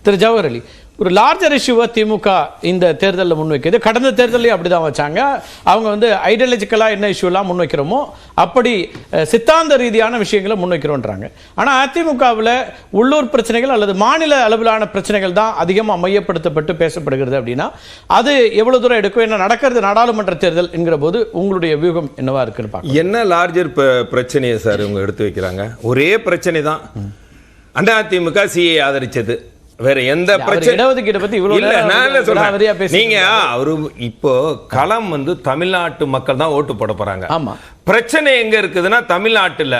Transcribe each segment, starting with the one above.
திரு ஜவஹர் அலி, ஒரு லார்ஜர் இஷ்யூவை திமுக இந்த தேர்தலில் முன்வைக்கிறது. கடந்த தேர்தலையும் அப்படி தான் வச்சாங்க. அவங்க வந்து ஐடியாலஜிக்கலாக என்ன இஷ்யூலாம் முன்வைக்கிறோமோ அப்படி சித்தாந்த ரீதியான விஷயங்களை முன்வைக்கிறோன்றாங்க. ஆனால் அதிமுகவில் உள்ளூர் பிரச்சனைகள் அல்லது மாநில அளவிலான பிரச்சனைகள் தான் அதிகமாக மையப்படுத்தப்பட்டு பேசப்படுகிறது. அப்படின்னா அது எவ்வளவு தூரம் எடுக்கும்? என்ன நடக்கிறது நாடாளுமன்ற தேர்தல் என்கிற போது உங்களுடைய வியூகம் என்னவா இருக்குன்னு பார்க்க. என்ன லார்ஜர் பிரச்சனையை சார் இவங்க எடுத்து வைக்கிறாங்க? ஒரே பிரச்சனை தான், அதிமுக சிஏ ஆதரிச்சது. வேற எந்த பிரச்சனை பத்தி நீங்க அவரு இப்போ களம் வந்து தமிழ்நாட்டு மக்கள் தான் ஓட்டு போட போறாங்க. ஆமா, பிரச்சனை எங்க இருக்குதுன்னா தமிழ்நாட்டுல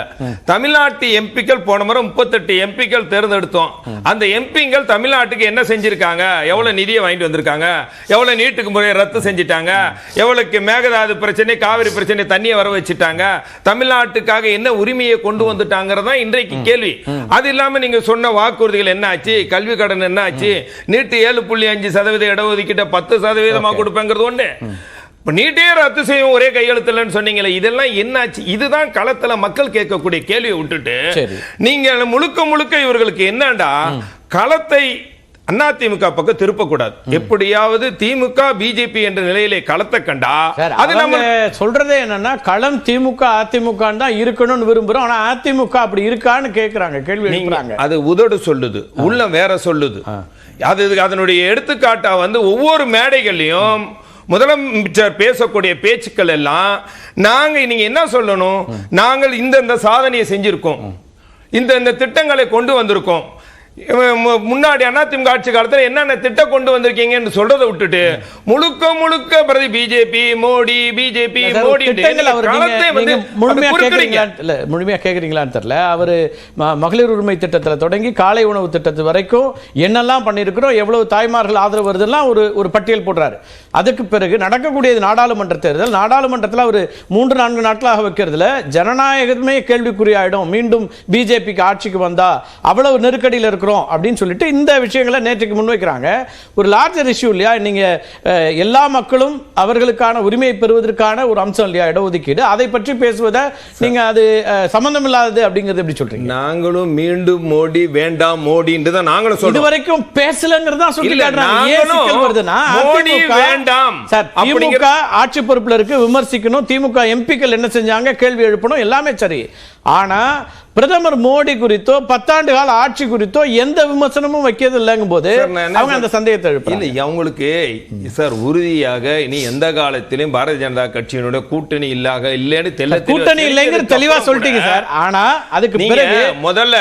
தமிழ்நாட்டு எம்பிக்கள் போன முறை 38 எம்பிக்கள் தேர்ந்தெடுத்தோம். அந்த எம்பிக்கள் தமிழ்நாட்டுக்கு என்ன செஞ்சிருக்காங்க? எவ்வளவு நிதியை வாங்கிட்டு வந்திருக்காங்க? எவ்வளவு நீட்டுக்கு முறையை ரத்து செஞ்சிட்டாங்க? எவ்வளவுக்கு மேகதாது பிரச்சனை, காவிரி பிரச்சனை தண்ணியை வர வச்சுட்டாங்க? தமிழ்நாட்டுக்காக என்ன உரிமையை கொண்டு வந்துட்டாங்கிறதா இன்றைக்கு கேள்வி. அது இல்லாம நீங்க சொன்ன வாக்குறுதிகள் என்ன ஆச்சு? கல்வி கடன் என்ன ஆச்சு? நீட்டு 7.5% இடஒதுக்கீட்டை 10% கொடுப்பேங்கிறது ஒண்ணு. நீட்டே ரத்து செய்யும் ஒரே கையெழுத்துலன்னு சொன்னீங்களே, இதெல்லாம் என்னாச்சு? இதுதான் களத்துல மக்கள் கேட்கக்கூடிய கேள்வியை விட்டுட்டு நீங்க முழுக்க முழுக்க இவர்களுக்கு என்னண்டா களத்தை அதிமுக பக்கம் திருப்பக்கூடாது. எப்படியாவது திமுக பிஜேபி என்ற நிலையிலே களத்தை கண்டா அது நம்ம சொல்றதே என்னன்னா களம் திமுக அதிமுக தான் இருக்கணும்னு விரும்புறோம். ஆனா அதிமுக அப்படி இருக்கான்னு கேக்குறாங்க, கேள்வி எழுப்புறாங்க. அது உதடு சொல்லுது, உள்ள வேற சொல்லுது. அது அதனுடைய எடுத்துக்காட்டா வந்து ஒவ்வொரு மேடைகள்லயும் முதலமைச்சர் பேசக்கூடிய பேச்சுக்கள் எல்லாம் நீங்க என்ன சொல்லணும்? நாங்கள் இந்த சாதனையை செஞ்சிருக்கோம், இந்த திட்டங்களை கொண்டு வந்திருக்கோம். முன்னாடி அதிமுக ஆட்சி காலத்தில் என்னென்ன திட்டம் கொண்டு வந்திருக்கீங்கன்னு சொல்றதை விட்டுட்டு முழுக்க முழுக்க பிரதி பிஜேபி மோடி பிஜேபி மோடி முழுமையா கேக்குறீங்களான்னு தெரியல. அவரு மகளிர் உரிமை திட்டத்தில் தொடங்கி காலை உணவு திட்டத்து வரைக்கும் என்னெல்லாம் பண்ணிருக்கிறோம், எவ்வளவு தாய்மார்கள் ஆதரவு வருதுலாம் ஒரு பட்டியல் போடுறாரு. அதுக்கு பிறகு நடக்கக்கூடியது நாடாளுமன்ற தேர்தல். நாடாளுமன்றத்தில் அவர் 3-4 நாட்களாக வைக்கிறதுல ஜனநாயகமே கேள்விக்குறியாயிடும். மீண்டும் பிஜேபிக்கு ஆட்சிக்கு வந்தா அவ்வளவு நெருக்கடியில் இருக்கிறோம் அப்படின்னு சொல்லிட்டு இந்த விஷயங்களை நேற்றுக்கு முன்வைக்கிறாங்க. ஒரு லார்ஜர் இஷ்யூ இல்லையா? நீங்க எல்லா மக்களும் அவர்களுக்கான உரிமையை பெறுவதற்கான ஒரு அம்சம் இல்லையா இடஒதுக்கீடு? அதை பற்றி பேசுவதை நீங்க அது சம்பந்தம் இல்லாதது அப்படிங்கிறது எப்படி சொல்றீங்க? நாங்களும் மீண்டும் மோடி வேண்டாம் மோடின்னு தான் நாங்களும் சொல்றோம். இதுவரைக்கும் பேசலங்கிறதா சொல்லி திமுக ஆட்சி பொறுப்புல இருக்கு, விமர்சிக்கணும். திமுக எம்பிக்கள் என்ன செஞ்சாங்க கேள்வி எழுப்பணும், எல்லாமே சரி. ஆனா பிரதமர் மோடி குறித்தோ 10 ஆண்டு கால ஆட்சி குறித்தோ எந்த விமர்சனமும் வைக்கிறது இல்லைங்கும் போது அவங்க அந்த சந்தேகத்தை எழுப்புறாங்க. இல்ல அவங்களுக்கு சார் உறுதியாக இனி எந்த காலத்திலும் பாரதிய ஜனதா கட்சியினுடைய கூட்டணி இல்லைன்னு கூட்டணி இல்லைங்கிறது தெளிவா சொல்லிட்டீங்க சார். ஆனா அதுக்கு பிறகு முதல்ல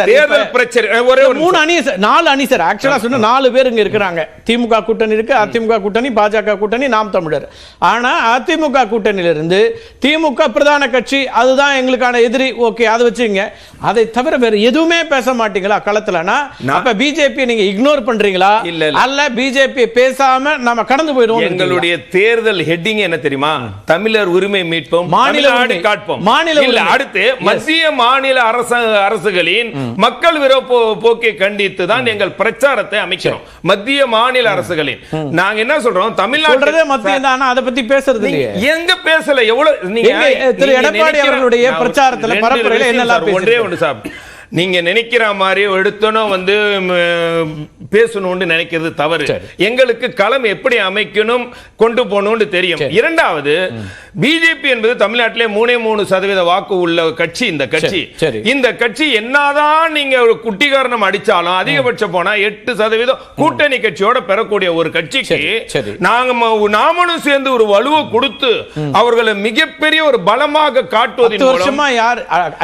தேர்தல் பிரச்சனை ஒரே 3 அணி 4 அணி சார். ஆக்சுவலா சொன்னா 4 பேர் இங்க இருக்கிறாங்க. திமுக கூட்டணி இருக்கு, அதிமுக கூட்டணி, பாஜக கூட்டணி, நாம் தமிழர். ஆனா அதிமுக கூட்டணியில இருந்து திமுக பிரதான கட்சி அதுதான் எங்களுக்கான எதிரி. ஓகே, அதை வச்சுங்க. அதை தவிர வேற எதுவுமே பேச மாட்டீங்களா களத்துலனா? அப்ப பிஜேபி நீங்க இக்னோர் பண்றீங்களா? அல்ல பிஜேபி பேசாம நாம கடந்து போயிடுவோம். எங்களுடைய தேர்தல் ஹெட்டிங் என்ன தெரியுமா? தமிழர் உரிமை மீட்போம், மாநில காட்போம். மாநில அடுத்து மத்திய மாநில அரசுகளின் மக்கள் விரோத போக்கை கண்டித்து தான் எங்கள் பிரச்சாரத்தை அமைக்கிறோம். மத்திய மாநில அரசுகளின் நாங்க என்ன சொல்றோம்? தமிழ்நாடு மத்திய தான், அதை பத்தி பேசுறது இல்லையே. எங்க பேசல? எவ்வளவு நீங்க திரு எடப்பாடி அவர்களுடைய பிரச்சாரத்துல பரப்புரையில என்னெல்லாம் ஒன்றே ஒன்று சார், நீங்க நினைக்கிற மாதிரி எடுத்தனும் வந்து பேசணும்னு நினைக்கிறது தவறு. எங்களுக்கு களம் எப்படி அமைக்கணும் கொண்டு போகணும்னு தெரியும். இரண்டாவது, பிஜேபி என்பது தமிழ்நாட்டிலே 3% வாக்கு உள்ள கட்சி. இந்த கட்சி என்னதான் நீங்க ஒரு குட்டிகாரணம் அடிச்சாலும் அதிகபட்சம் போனா 8% கூட்டணி கட்சியோட பெறக்கூடிய ஒரு கட்சிக்கு நாமளும் சேர்ந்து ஒரு வலுவை கொடுத்து அவர்களை மிகப்பெரிய ஒரு பலமாக காட்டுவதன் மூலம்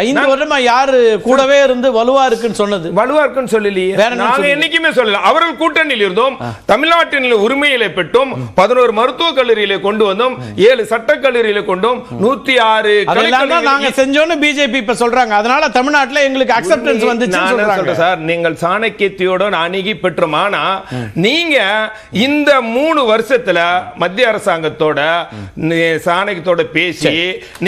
5 வருஷமா யாரு கூடவே வலுவா இருக்குன்னு சொன்னது? வலுவா இருக்குன்னு சொல்லலையே, நாங்க என்னைக்குமே சொல்லல. அவர்கள் கூட்டணியில் இருந்தோம், தமிழ்நாட்டின் உரிமையிலே பெற்றோம், 11 மருத்துவக் கல்லூரியிலே கொண்டு வந்தோம், 7 சட்டக் கல்லூரியிலே கொண்டோம், 106 நாங்க செஞ்சோன்னு பிஜேபி இப்ப சொல்றாங்க. அதனால தமிழ்நாட்டில் எங்களுக்கு அக்செப்டன்ஸ் வந்துச்சுன்னு சொல்றாங்க சார். நீங்கள் சாணக்கியத்தோட அணுகி பெற்றோம். ஆனா நீங்க இந்த 3 வருஷத்துல மத்திய அரசாங்கத்தோட சாணக்கியத்தோட பேசி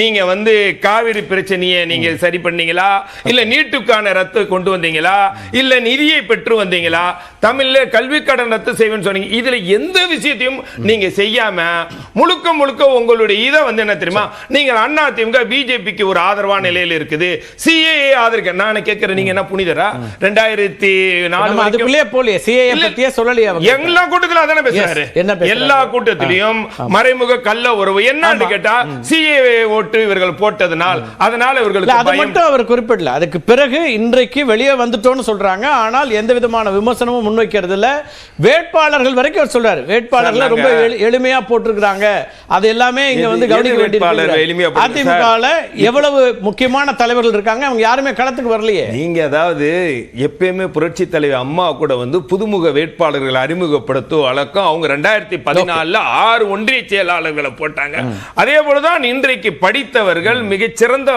நீங்க வந்து காவிரி பிரச்சனையை நீங்க சரி பண்ணீங்களா? இல்ல நீட்டுக்கான கல்விக்கான ரத்து கொண்டு வந்தீங்களா இல்ல நிதியை பெற்று வந்தீங்களா? தமிழ்ல கல்வி கடன் ரத்து செய்வேன்னு சொன்னீங்க. இதுல எந்த விஷயத்தையும் நீங்க செய்யாம முழுக்க முழுக்க உங்களுடைய இதை வந்து என்ன தெரியுமா, நீங்க அண்ணா திமுக பிஜேபிக்கு ஒரு ஆதரவான நிலையில் இருக்குது, சிஏஏ ஆதரிக்க. நான் கேட்கிறேன், நீங்க என்ன புனிதரா? 2004 அதுக்குள்ளே போலியே சிஏஏ பத்தியே சொல்லலையா? எல்லா கூட்டத்திலும் அதானே பேசுறாரு. எல்லா கூட்டத்திலையும் மறைமுக கள்ள உறவு என்னன்னு கேட்டா சிஏஏ ஓட்டு இவர்கள் போட்டதனால் அதனால இவர்களுக்கு அது மட்டும் அவர் குறிப்பிடல. அதுக்கு பிறகு இன்றைக்கு வெளியே வந்துட்டோம்னு சொல்றாங்க. ஆனால் எந்த விதமான விமர்சனமும் முன்வைக்கிறது இல்ல. வேட்பாளர்கள் வரைக்கும் அவர் சொல்றாரு, வேட்பாளர்கள் ரொம்ப எளிமையா போட்டிருக்காங்க, அது எல்லாமே இங்க வந்து கவனிக்க வேண்டியது. அதிமுகல எவ்வளவு முக்கியமான தலைவர்கள் இருக்காங்க, அவங்க யாருமே களத்துக்கு வரலையே. நீங்க அதாவது எப்பயுமே புரட்சி தலைவர் அம்மா கூட வந்து புதுமுக வேட்பாளர்களை அறிமுகப்படுத்தும் வழக்கம். அவங்க 2014 6 ஒன்றிய செயலாளர்களை போட்டாங்க. அதே போலதான் இன்றைக்கு படித்தவர்கள் மிகச்சிறந்த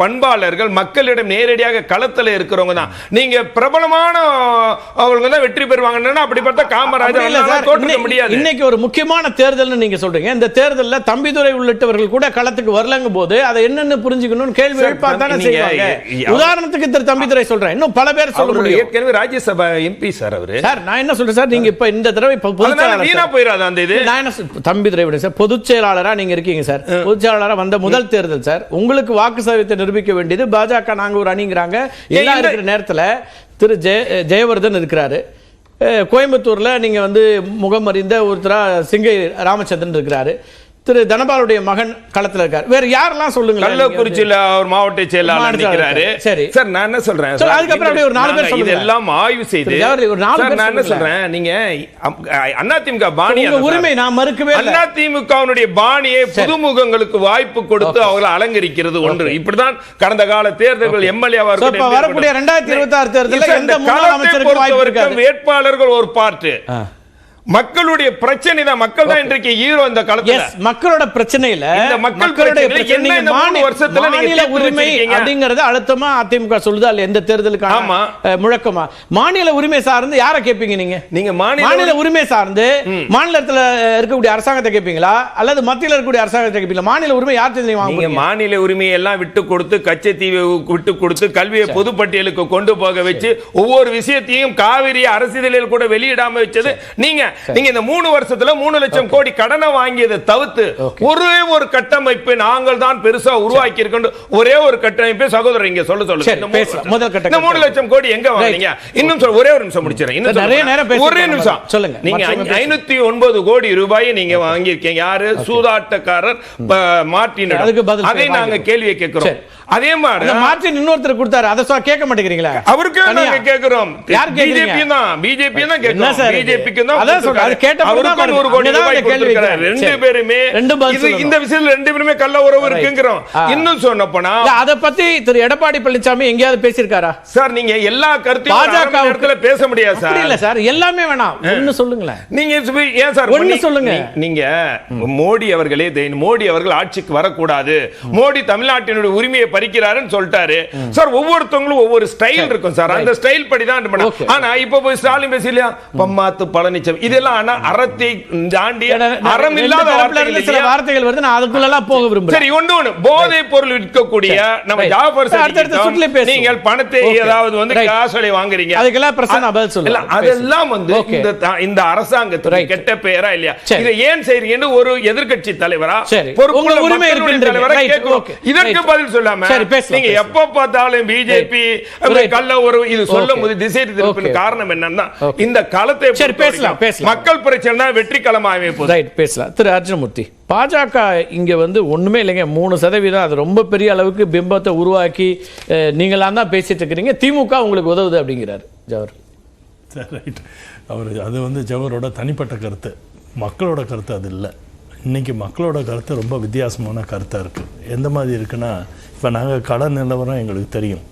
பண்பாளர்கள் மக்களிடம் நேரடியாக களத்தில் இருக்கிறவங்க தான். நீங்க பிரபலமான அவங்க தான் வெற்றி பெறுவாங்கன்னா அப்படிப்பட்ட காமராஜர் தோற்க முடியாது. இன்னைக்கு ஒரு முக்கியமான தேர்தல் நீங்க சொல்றீங்க. இந்த தேர்தலில் தம்பிதுரை உள்ளிட்டவர்கள் கூட களத்துக்கு வரலங்கும் போது அதை என்னன்னு புரிஞ்சுக்கணும் கேள்வி எழுப்பாத்தானே செய்வாங்க. உதாரணத்துக்கு திரு தம்பிதுரை சொல்றேன், இன்னும் பல பேர் சொல்ல முடியும். ஏற்கனவே ராஜ்யசபா எம்பி சார் அவரு. சார் நான் என்ன சொல்றேன் சார், நீங்க இப்ப இந்த தடவை வீணா போயிடாத அந்த இது. நான் என்ன தம்பிதுரை விட சார் பொதுச் செயலாளரா நீங்க இருக்கீங்க சார். பொதுச் செயலாளரா வந்த முதல் தேர்தல் சார், உங்களுக்கு வாக்கு சதவீதத்தை நிரூபிக்க வேண்டியது பாஜக நாங்க ஒரு அணிங்கிறாங்க. எல்லாம் இருக்கிற நேரத்தில் திரு ஜெயவர்தன் இருக்கிறாரு. கோயம்புத்தூர்ல நீங்க வந்து முகம் அறிந்த ஒருத்தரா சிங்கை ராமச்சந்திரன் இருக்கிறாரு. திரு தனபாலுடைய மகன் களத்துல இருக்காரு. வேற யாரெல்லாம் சொல்லுங்க. கள்ளக்குறிச்சியில அவர் மாவட்ட செயலாளர் நிக்கிறாரு. சரி சார், நான் என்ன சொல்றேன், அதுக்கப்புறம் அப்படியே ஒரு 4 பேர் சொல்லுங்க. இதெல்லாம் ஆய்வு செய்து நான் என்ன சொல்றேன், நீங்க அதிமுக பாணி உரிமை நான் மறுக்கவே இல்லை. அதிமுகவுடைய பாணியை புதுமுகங்களுக்கு வாய்ப்பு கொடுத்து அவர்களை அலங்கரிக்கிறது ஒன்று. இப்படிதான் கடந்த கால தேர்தல்கள் எம்எல்ஏ வரக்கூடிய 2026 தேர்தலில் எந்த முன்னாள் அமைச்சருக்கு வாய்ப்பு இருக்காது. வேட்பாளர்கள் ஒரு பார்ட் மக்களுடைய பிரச்சனை தான். மக்கள் தான் இன்றைக்கு ஹீரோ இந்த காலத்துல. மக்களோட பிரச்சனையில இந்த மக்களுடைய பிரச்சனை இந்த 3 வருஷத்துல மாநில உரிமை அப்படிங்கறது அழுத்தமா அதிமுக சொல்லுது. அல்ல எந்த தேர்தலுக்கான முழக்கமா மாநில உரிமை சார்ந்து யாரை கேட்பீங்க நீங்க? நீங்க மாநில உரிமை சார்ந்து மாநிலத்தில் இருக்கக்கூடிய அரசாங்கத்தை கேட்பீங்களா அல்லது மத்தியில் இருக்கக்கூடிய அரசாங்கத்தை கேட்பீங்களா? மாநில உரிமை யார்கிட்ட நீங்க மாநில உரிமையை எல்லாம் விட்டு கொடுத்து கச்சத்தீவை விட்டு கொடுத்து கல்வியை பொதுப்பட்டியலுக்கு கொண்டு போக வச்சு ஒவ்வொரு விஷயத்தையும் காவிரி அரசியலில் கூட வெளியிடாம வச்சது நீங்க. நீங்க இந்த 3 வருஷத்துல 3 லட்சம் கோடி கடனை வாங்கியதை தவிர்த்து ஒரே ஒரு கட்டமைப்பை நாங்கள் தான் பெருசா உருவாக்கி இருக்கோம். ஒரே ஒரு கட்டமைப்பை சகோதரர் இங்க சொல்லுங்க. இந்த 3 லட்சம் கோடி எங்க வாங்குனீங்க? இன்னும் ஒரே ஒரு நிமிஷம் முடிச்சிடறேன். ஒரே நிமிஷம் சொல்லுங்க. நீங்க 509 கோடி ரூபாயை நீங்க வாங்கியிருக்கீங்க. யாரு? சூதாட்டக்காரர் மார்டின். அதை நாங்க கேள்வியை கேட்கிறோம். அதே மாதிரி மார்டின் இன்னொருத்தர் கொடுத்தாரு, அதை கேட்க மாட்டேங்கிறீங்களா? அவருக்கு நாங்க கேட்கிறோம். பிஜேபி தான் கேட்கிறோம். பிஜேபிக்கு தான் ரெண்டு பேருமே இந்த விஷயத்துல 2 பேருமே கள்ள உறவு இருக்குங்கிறோம். இன்னும் சொன்ன போனா அத பத்தி திரு எடப்பாடி பழனிசாமி எங்கேயாவது பேசியிருக்காரா சார்? நீங்க எல்லா கருத்தையும் பாஜக இடத்துல பேச முடியாது சார். இல்ல சார், எல்லாமே வேணாம், ஒன்னு சொல்லுங்களேன். நீங்க ஏன் சார் ஒன்னு சொல்லுங்க. நீங்க மோடி அவர்களே, மோடி அவர்கள் ஆட்சிக்கு வரக்கூடாது, மோடி தமிழ்நாட்டினுடைய உரிமையை பறிக்கிறாருன்னு சொல்லிட்டாரு சார். ஒவ்வொருத்தவங்களும் ஒவ்வொரு ஸ்டைல் இருக்கும் சார். அந்த ஸ்டைல் படி தான். ஆனா இப்ப போய் ஸ்டாலின் பேசலையா பம்மாத்து பழனிசாமி இதெல்லாம் அறத்தை தாண்டி அறம் இல்லாத வார்த்தைகள் வருது. நான் அதுக்குள்ள போக விரும்புறேன். சரி, ஒண்ணு போதைப் பொருள் விற்கக்கூடிய நம்ம ஜாஃபர் சாதிக் நீங்கள் பணத்தை ஏதாவது வந்து காசோலை வாங்குறீங்க, அதுக்கெல்லாம் பிரச்சனை பதில் சொல்லுங்க. அதெல்லாம் வந்து இந்த அரசாங்கத்துக்கு கெட்ட பெயரா இல்லையா? இதை ஏன் செய்றீங்கன்னு ஒரு எதிர்க்கட்சி தலைவரா பொறுப்புள்ள உரிமை தலைவரா கேட்கிறோம். இதற்கு பதில் சொல்லாம நீங்க எப்ப பார்த்தாலும் பிஜேபி கள்ள உறவு இது சொல்லும் போது திசை திருப்பின காரணம் என்னன்னா இந்த காலத்தை மக்கள் பிரச்சனை தான் வெற்றி களமாவே பேசலாம். திரு அர்ஜுனமூர்த்தி, பாஜக இங்க வந்து ஒண்ணுமே இல்லைங்க, 3% அது ரொம்ப பெரிய அளவுக்கு பிம்பத்தை உருவாக்கி நீங்களாம் தான் பேசிட்டு இருக்கிறீங்க, திமுக உங்களுக்கு உதவுது அப்படிங்கிறாரு ஜவஹர். அவர் அது வந்து ஜவஹரோட தனிப்பட்ட கருத்து, மக்களோட கருத்து அது இல்லை. இன்றைக்கி மக்களோட கருத்து ரொம்ப வித்தியாசமான கருத்தாக இருக்குது. எந்த மாதிரி இருக்குன்னா, இப்போ நாங்கள் கடன் நிலவரம் எங்களுக்கு தெரியும்.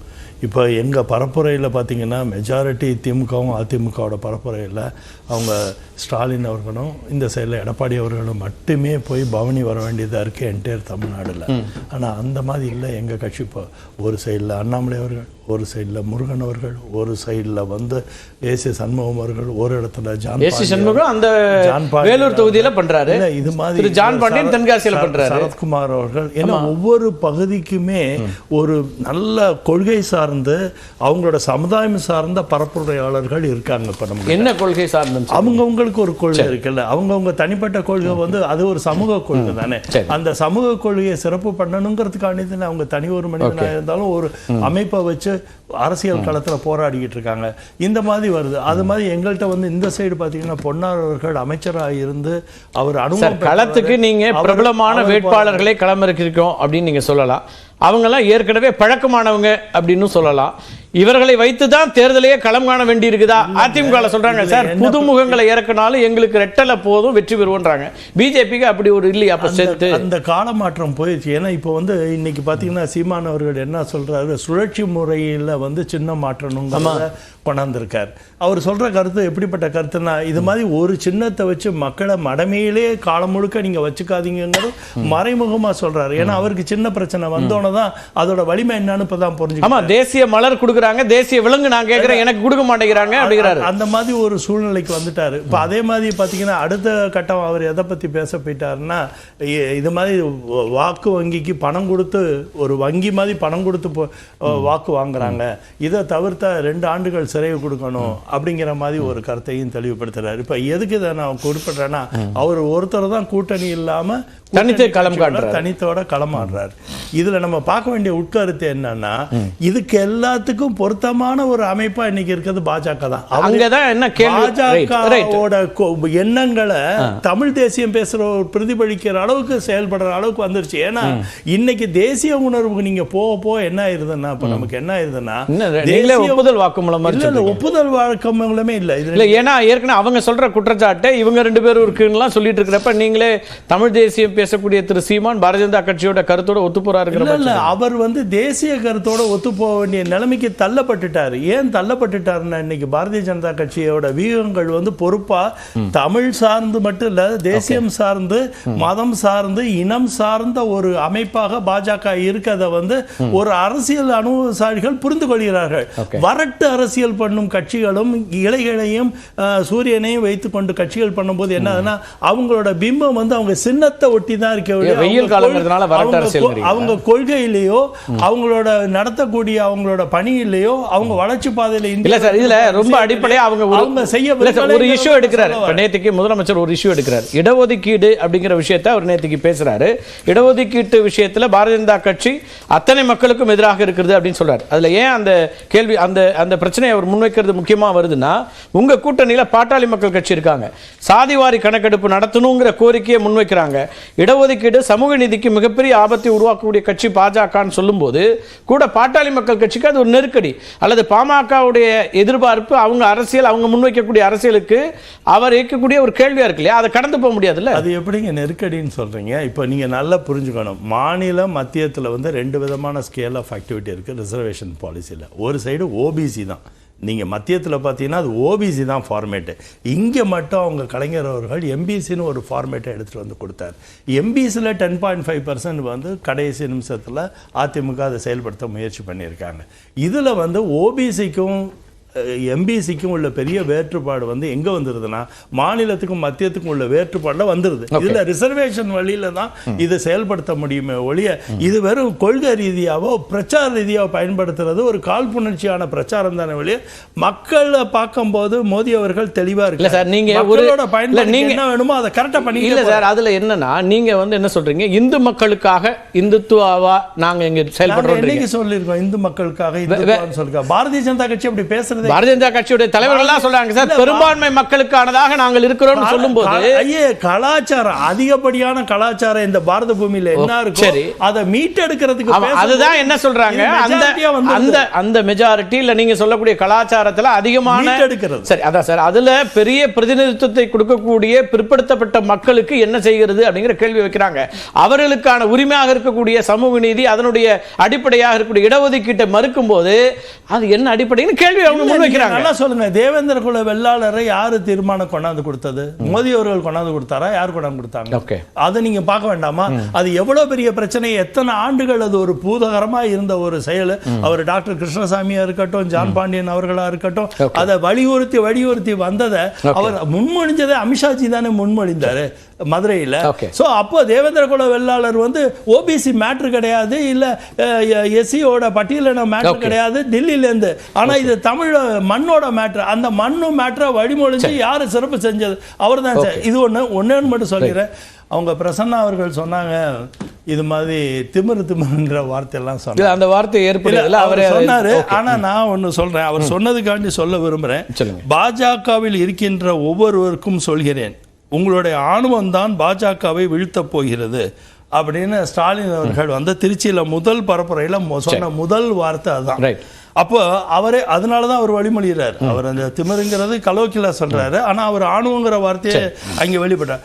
இப்போ எங்கள் பரப்புரையில் பார்த்திங்கன்னா மெஜாரிட்டி திமுகவும் அதிமுகவோட பரப்புரையில் அவங்க ஸ்டாலின் அவர்களும் இந்த சைடில் எடப்பாடி அவர்களும் மட்டுமே போய் பவனி வர வேண்டியதாக இருக்குது என்டையர் தமிழ்நாடில். ஆனால் அந்த மாதிரி இல்லை எங்கள் கட்சி. இப்போ ஒரு சைடில் அண்ணாமலை அவர்கள், ஒரு சைடில் முருகன் அவர்கள், ஒரு சைடில் வந்து ஏசி சண்முகம் அவர்கள், ஒரு இடத்துல ஏசி சண்முகம் அந்த வேலூர் தொகுதியில பண்றாரு. இது மாதிரி ஜான் பாண்டியன் தென்காசியில பண்றாரு. சரத்குமார் அவர்கள். ஏன்னா ஒவ்வொரு பகுதிக்குமே ஒரு நல்ல கொள்கை சார்ந்து அவங்களோட சமுதாயம் சார்ந்த பரப்புரையாளர்கள் இருக்காங்க. இப்ப நம்ம என்ன கொள்கை சார்ந்து அவங்கவுங்களுக்கு ஒரு கொள்கை இருக்குல்ல, அவங்கவுங்க தனிப்பட்ட கொள்கை வந்து அது ஒரு சமூக கொள்கை தானே. அந்த சமூக கொள்கையை சிறப்பு பண்ணணுங்கிறதுக்காண்டி தானே அவங்க தனி ஒரு மனிதனாக இருந்தாலும் ஒரு அமைப்பை வச்சு அரசியல் களத்தில் போராடிக்கிட்டு இருக்காங்க. இந்த மாதிரி வருது. அது மாதிரி எங்கள்கிட்ட வந்து இந்த சைடு பார்த்தீங்கன்னா பொன்னார் அவர்கள் அமைச்சராக இருந்து அவர் அனுபவம் களத்துக்கு நீங்க பிரபலமான வேட்பாளர்களை களமிறக்கிருக்கோம் அப்படின்னு நீங்க சொல்லலாம். அவங்கெல்லாம் ஏற்கனவே பழக்கமானவங்க அப்படின்னு சொல்லலாம். இவர்களை வைத்துதான் தேர்தலையே களம் காண வேண்டி இருக்குதா? அதிமுக சொல்றாங்க சார் புதுமுகங்களை இறக்கினாலும் எங்களுக்கு ரெட்டலை போதும் வெற்றி பெறுவோன்றாங்க. பிஜேபிக்கு அப்படி ஒரு இல்லையா? அந்த காலமாற்றம் போயிடுச்சு. ஏன்னா இப்போ வந்து இன்னைக்கு பார்த்தீங்கன்னா சீமான் அவர்கள் என்ன சொல்றாரு, சுழற்சி முறையில் வந்து சின்ன மாற்றணுங்கிறத கொண்டாந்துருக்கார். அவர் சொல்ற கருத்து எப்படிப்பட்ட கருத்துன்னா, இது மாதிரி ஒரு சின்னத்தை வச்சு மக்களை மடமையிலே காலம் முழுக்க நீங்க வச்சுக்காதீங்கிறது மறைமுகமா சொல்றாரு. ஏன்னா அவருக்கு சின்ன பிரச்சனை வந்தோன்னு தான் அதோட வலிமை என்னன்னு இப்பதான் புரிஞ்சுக்கணும். தேசிய மலர் கொடுக்குறாங்க, தேசிய விலங்கு நான் கேட்கிறேன், எனக்கு கொடுக்க மாட்டேங்கிறாங்க அப்படிங்கிறாரு. அந்த மாதிரி ஒரு சூழ்நிலைக்கு வந்துட்டாரு. இப்போ அதே மாதிரி பார்த்தீங்கன்னா அடுத்த கட்டம் அவர் எதை பற்றி பேச போயிட்டாருன்னா, இது மாதிரி வாக்கு வங்கிக்கு பணம் கொடுத்து ஒரு வங்கி மாதிரி பணம் கொடுத்து வாக்கு வாங்குறாங்க, இதை தவிர்த்த 2 ஆண்டுகள் சிறையை கொடுக்கணும் அப்படிங்கிற மாதிரி ஒரு கருத்தையும் தெளிவுபடுத்துறாரு. இப்போ எதுக்கு இதை நான் குறிப்பிட்றேன்னா, அவர் ஒருத்தர் தான் கூட்டணி இல்லாமல் தனித்தோட களமாடுறாரு. இதுல நம்ம பார்க்க வேண்டிய உட்கருத்து என்னன்னா, இதுக்கு எல்லாத்துக்கும் பொருத்தமான ஒரு அமைப்பா இன்னைக்கு இருக்கிறது பாஜக தான். பாஜகவோட எண்ணங்களை தமிழ் தேசியம் பேசுற பிரதிபலிக்கிற அளவுக்கு செயல்படுற அளவுக்கு வந்துருச்சு. ஏன்னா இன்னைக்கு தேசிய உணர்வுக்கு நீங்க போக என்ன ஆயிருதுன்னா, இப்ப நமக்கு என்ன ஆயிருதுன்னா, ஒப்புதல் வாக்குமூலம் ஒப்புதல் வாக்குமூலமே இல்ல. ஏன்னா ஏற்கனவே அவங்க சொல்ற குற்றச்சாட்டு இவங்க 2 பேரும் இருக்குன்னு சொல்லிட்டு இருக்கிறப்ப நீங்களே தமிழ் தேசியம் பேசக்கூடிய திரு சீமான் பாரதிய ஜனதா கட்சியோட கருத்தோட ஒத்து போறாரு. அவர் வந்து தேசிய கருத்தோட ஒத்து போக வேண்டிய நிலைமைக்கு தள்ளப்பட்டுட்டாரு. ஏன் தள்ளப்பட்டுட்டாருன்னா, இன்னைக்கு பாரதிய ஜனதா கட்சியோட வியூகங்கள் வந்து பொறுப்பா தமிழ் சார்ந்து மட்டும் இல்ல, தேசியம் சார்ந்து, மதம் சார்ந்து, இனம் சார்ந்த ஒரு அமைப்பாக பாஜக இருக்கிறத வந்து ஒரு அரசியல் அனுபவசாலிகள் புரிந்து கொள்கிறார்கள். வரட்டு அரசியல் பண்ணும் கட்சிகளும் இலைகளையும் சூரியனையும் வைத்துக் கொண்டு கட்சிகள் பண்ணும்போது என்ன, அவங்களோட பிம்பம் வந்து அவங்க சின்னத்தை ஒட்டி தான் இருக்க. அவங்க கொள்கையிலேயோ அவங்களோட நடத்தக்கூடிய அவங்களோட பணியிலேயோ அவங்க வளர்ச்சி பாதையில இல்ல சார். இதுல ரொம்ப அடிப்படையா அவங்க செய்ய ஒரு இஷ்யூ எடுக்கிறாரு. நேற்றுக்கு முதலமைச்சர் ஒரு இஷ்யூ எடுக்கிறார், இடஒதுக்கீடு அப்படிங்கிற விஷயத்தை அவர் நேற்றுக்கு பேசுறாரு. இடஒதுக்கீட்டு விஷயத்துல பாரதிய ஜனதா கட்சி அத்தனை மக்களுக்கும் எதிராக இருக்கிறது அப்படின்னு சொல்றாரு. அதுல ஏன் அந்த கேள்வி அந்த பிரச்சனையை அவர் முன்வைக்கிறது முக்கியமா வருதுன்னா, உங்க கூட்டணியில பாட்டாளி மக்கள் கட்சி இருக்காங்க, சாதிவாரி கணக்கெடுப்பு நடத்தணுங்கிற கோரிக்கையை முன்வைக்கிறாங்க. இடஒதுக்கீடு சமூக நீதிக்கு மிகப்பெரிய ஆபத்தை உருவாக்கக்கூடிய கட்சி பாஜகன்னு சொல்லும்போது கூட பாட்டாளி மக்கள் கட்சிக்கு அது ஒரு நெருக்கடி, அல்லது பாமகவுடைய எதிர்பார்ப்பு, அவங்க அரசியல், அவங்க முன்வைக்கக்கூடிய அரசியலுக்கு அவர் இருக்கக்கூடிய ஒரு கேள்வியா இருக்கு இல்லையா, அதை கடந்து போக முடியாதுல்ல. அது எப்படிங்க நெருக்கடின்னு சொல்றீங்க? இப்போ நீங்க நல்லா புரிஞ்சுக்கணும், மாநில மத்தியத்தில் வந்து 2 விதமான ஸ்கேல் ஆஃப் ஆக்டிவிட்டி இருக்கு ரிசர்வேஷன் பாலிசியில். ஒரு சைடு ஓபிசி தான், நீங்கள் மத்தியத்தில் பார்த்தீங்கன்னா அது ஓபிசி தான் ஃபார்மேட்டு. இங்கே மட்டும் அவங்க கலைஞர் அவர்கள் எம்பிசின்னு ஒரு ஃபார்மேட்டை எடுத்துகிட்டு வந்து கொடுத்தார். எம்பிசியில் 10.5% வந்து கடைசி நிமிஷத்தில் அதிமுக அதை செயல்படுத்த முயற்சி பண்ணியிருக்காங்க. இதில் வந்து ஓபிசிக்கும் எம்பிசிக்கும் உள்ள பெரிய வேற்றுப்பாடு வந்து எங்கே வந்துடுதுன்னா, மாநிலத்துக்கும் மத்தியத்துக்கும் உள்ள வேற்றுப்பாடில் வந்துடுது. இதில் ரிசர்வேஷன் வழியில் தான் இதை செயல்படுத்த முடியுமே ஒழிய, இது வெறும் கொள்கை ரீதியாவோ பிரச்சார ரீதியாவோ பயன்படுத்துறது ஒரு காழ்ப்புணர்ச்சியான பிரச்சாரம் தானே ஒழிய, மக்களை பார்க்கும்போது மோடி அவர்கள் தெளிவாக இருக்கு சார். நீங்களோட நீங்க என்ன வேணுமோ அதை கரெக்டாக பண்ணி இல்லை சார். அதில் என்னன்னா, நீங்கள் வந்து என்ன சொல்றீங்க, இந்து மக்களுக்காக இந்துத்துவா நாங்கள் இங்கே செயல்படுறோம். இன்னைக்கு சொல்லியிருக்கோம் இந்து மக்களுக்காக இந்துத்துவான்னு சொல்லிருக்கோம். பாரதிய ஜனதா கட்சி அப்படி பேசுறது, பாரதிய ஜனதா கட்சியுடைய தலைவர்கள் சொல்றாங்க சார், பெரும்பான்மை மக்களுக்கானதாக நாங்கள் இருக்கிறோம் சொல்லும்போது, கலாச்சாரம், அதிகப்படியான கலாச்சாரம் இந்த பாரத பூமியில என்ன இருக்கு அதை மீட்டெடுக்கிறதுக்கு அதுதான் என்ன சொல்றாங்க, அந்த மெஜாரிட்டி இல்ல நீங்க சொல்லக்கூடிய கலாச்சாரத்துல அதிகமான சரி, அதான் சார், அதுல பெரிய பிரதிநிதித்துவத்தை கொடுக்கக்கூடிய பிற்படுத்தப்பட்ட மக்களுக்கு என்ன செய்கிறது அப்படிங்கிற கேள்வி வைக்கிறாங்க. அவர்களுக்கான உரிமையாக இருக்கக்கூடிய சமூக நீதி, அதனுடைய அடிப்படையாக இருக்கக்கூடிய இடஒதுக்கீட்டை மறுக்கும் போது அது என்ன அடிப்படைன்னு கேள்வி அவங்க முன்வைக்கிறாங்க. நல்லா சொல்லுங்க, தேவேந்திர குல வெள்ளாளரை யாரு தீர்மானம் கொண்டாந்து கொடுத்தது? மோடி அவர்கள் கொண்டாந்து கொடுத்தாரா? யார் கொண்டாந்து கொடுத்தாங்க? ஓகே, அதை நீங்க பார்க்க வேண்டாமா? அது எவ்வளவு பெரிய பிரச்சனை, எத்தனை ஆண்டுகள் அது ஒரு பூதகரமா இருந்த ஒரு செயல். அவர் டாக்டர் கிருஷ்ணசாமியா இருக்கட்டும், ஜான் பாண்டியன் அவர்களா இருக்கட்டும், அதை வலியுறுத்தி வந்ததை அவர் முன்மொழிஞ்சதை அமித்ஷாஜி தானே முன்மொழிந்தாரு மதுரையில். சோ அப்போ தேவேந்திர குல வெள்ளாளர் வந்து ஓபிசி மேட்ரு கிடையாது, இல்ல எஸ்சியோட பட்டியலின மேட்ரு கிடையாது டெல்லியில இருந்து. ஆனா இது தமிழ் மண்ணோட மேட்ரு. அந்த மண்ணு மேட்ரை வழிமொழிஞ்சு யாரு சிறப்பு செஞ்சது? அவர் தான். இது ஒன்னு மட்டும் சொல்லிடுறேன். அவங்க பிரசன்னா அவர்கள் சொன்னாங்க, இது மாதிரி திமிருன்ற வார்த்தையெல்லாம் சொன்னாங்க. அந்த வார்த்தை ஏற்படல அவர் சொன்னாரு. ஆனா நான் ஒன்னு சொல்றேன், அவர் சொன்னதுக்காண்டி சொல்ல விரும்புறேன். பாஜகவில் இருக்கின்ற ஒவ்வொருவருக்கும் சொல்கிறேன், உங்களுடைய ஆணவம் தான் பாஜகவை வீழ்த்தப் போகிறது அப்படின்னு ஸ்டாலின் அவர்கள் வந்து திருச்சியில முதல் பரப்புரையில சொன்ன முதல் வார்த்தை அதுதான். அப்போ அவரே அதனாலதான் அவர் வழிமொழிகிறார். அவர் அந்த திமிருங்கிறது கலோக்கில சொல்றாரு, ஆனா அவர் ஆணுங்கிற வார்த்தையை அங்கே வெளிப்பட்டார்.